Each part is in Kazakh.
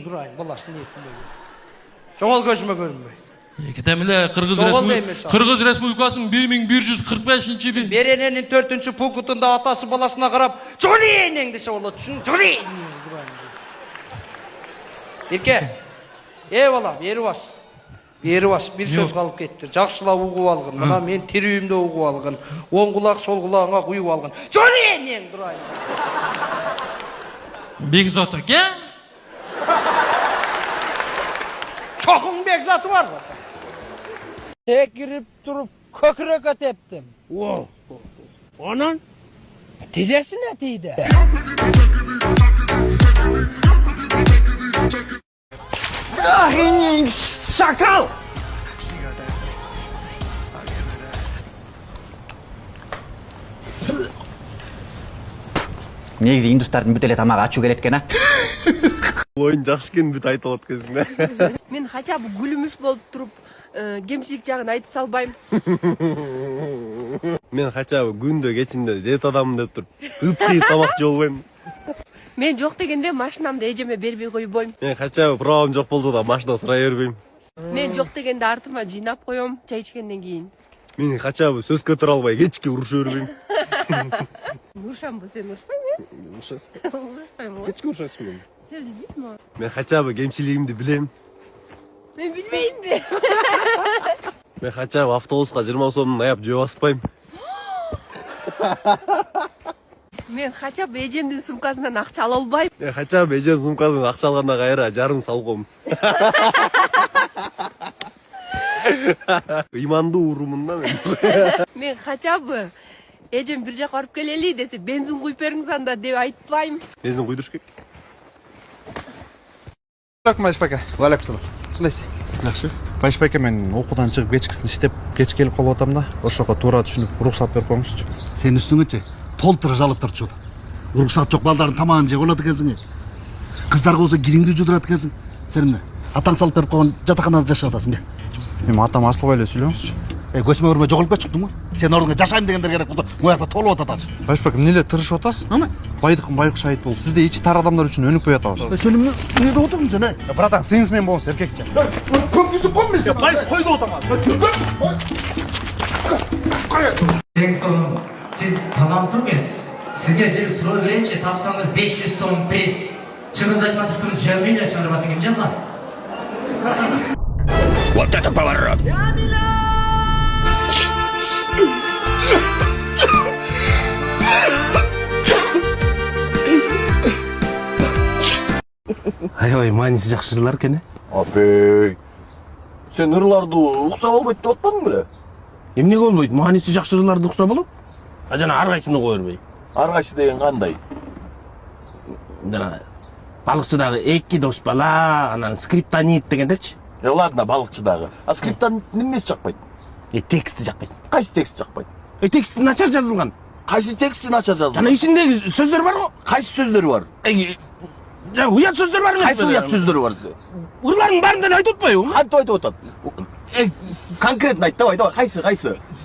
durayın, balasını etmeyin. Çoğal gözüme görünmeyin. Ketemile Kırgız Respublikası'nın 1145. Berenenin 4. punkutunda atası balasına karab Joliyenen dese ola düşün. Joliyenen durayın. Erke. Eyvallah, beri bas. Bir söz kalıp kettir. Жақшыла уğup algın. Mına men tirüyümde uğup algın. Oң kulak sol kulağına kuyup algın. Joliyenen durayın. Bekzat aka. Çoğun Bekzatı var mı? Tek girip durup kökürek ateptim. Onun? Tizesine tiydi. Şakal! Негизи индустардын бүт эле тамагы ачуу келет экен, а? Ойын жақсы екен бүт айтып аткансың. Мен хотя бы гүлүмүш болуп туруп, кемчилик жагын айтып салбайм. Мен хотя бы күндө кечинде дет адаммын деп туруп, ыпчый тамак жей албайм. Мен жок дегенде машинамды эжеме бербей койбойм. Мен хотя бы правам жок болсо да машина сурай бербейм. Мен жок дегенде артыма жыйнап коем, чай ичкенден кийин. Мен хотя бы сөз көтөрө албай кечке уруша бербейм. Урушамбы, сен урушпайм э? Урушасың. Урушпайм го. Кечке урушасың мен. Сен билбейсиңби? Мен хотя бы кемчилигимди билем. Мен билбеймби? Мен хотя бы автобуска 20 сомдон аяп жөө баспайм. Мен хотя бы эжемдин сумкасынан акча ала албайм. Мен хотя бы эжем сумкасынан акча алганда кайра жарым салгом. Ыймандуу урумун да мен. Мен хотя бы эжем бир жака барып келели десе, бензин куюп бериңиз анда деп айтпайм. Бензин куйдуруш керек. Машпака. Валейкум. Кандайсыз? Жакшы. Машпака, мен окуудан чыгып кечкисин иштеп, кеч келип калып атам да. Ошого туура түшүнүп, уруксат берип коюңузчу. Сен үстүңөчү толтура жалып турчу. Уруксат жок балдардын тамагын жеп алат экенсиң. Кыздарга болсо кириңди жудурат экенсиң. Сен эмне? Атаң салып берип койгон жатаканада жашап атасың. Эми атам Асылбай эле сүйлөңүзчү. Көзмө көрмөй жоголуп кетчүктүңбү? Сен ордунга жашайм дегендер керек болсо, моякта толуп атасың. Машпака, эмне эле тырышып атасыз? Байдыкын байкуш айыт болуп, сизде ичи тар адамдар үчүн өнүкпөй атабыз. Сен эмне деп отурсуң сен, эй? Братан, сиңиз менен болуңуз, эркекче. Көңүлсү болмойсуң. Байкуш койду отаман. Ең соңы, сіз таланттуу экенсиз. Сизге берип суроо берейинчи, тапсаңыз 500 сом приз. Чыңгыз Айтматовдун Жамиля чыгармасын ким жазган? Вот это поворот! Аябай мааниси жакшы жырлар экен, Апей. Сен ырларды укса болбойт деп атпадың беле? Эмнеге болбойт? Мааниси жакшы жырларды укса болот. А жана ар кайсыны кое бербей. Ар кайсы деген кандай? Жана балыкчыдагы эки дос бала, анан скриптонит дегендерчи. Ладно, балыкчыдагы. А скриптон немеси жакпайт? Тексти жакпайт. Кайсы текст жакпайт? Тексти начар жазылган. Кайсы тексти начар жазылган? Жана ичиндеги сөздөр бар го. Кайсы сөздөр бар? Жана уят сөздөр бар эмес? Кайсы уят сөздөр бар? Ырлардын баарын деле айтып атпайбы? Кантип айтып атат? Конкретно айт, давай, кайсы?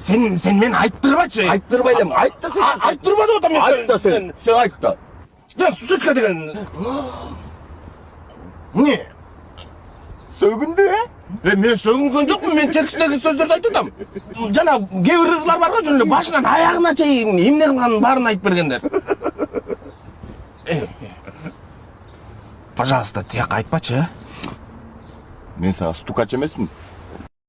Сен мени айттырбачы. Айттырбай элем. Айт да сен. Айттырба деп атам мен. Айт да сен. Сен айт да. Сучка деген. Не? Сөгүндү, Мен сөгүнгөн жокмун, мен текстеги сөздөрдү айтып атам. Жана кээ бир ырлар бар го, жөн эле башынан аягына чейин эмне кылганын баарын айтып бергендер. Пожалуйста, тияк айтпачы. Мен сага стукач эмесмин.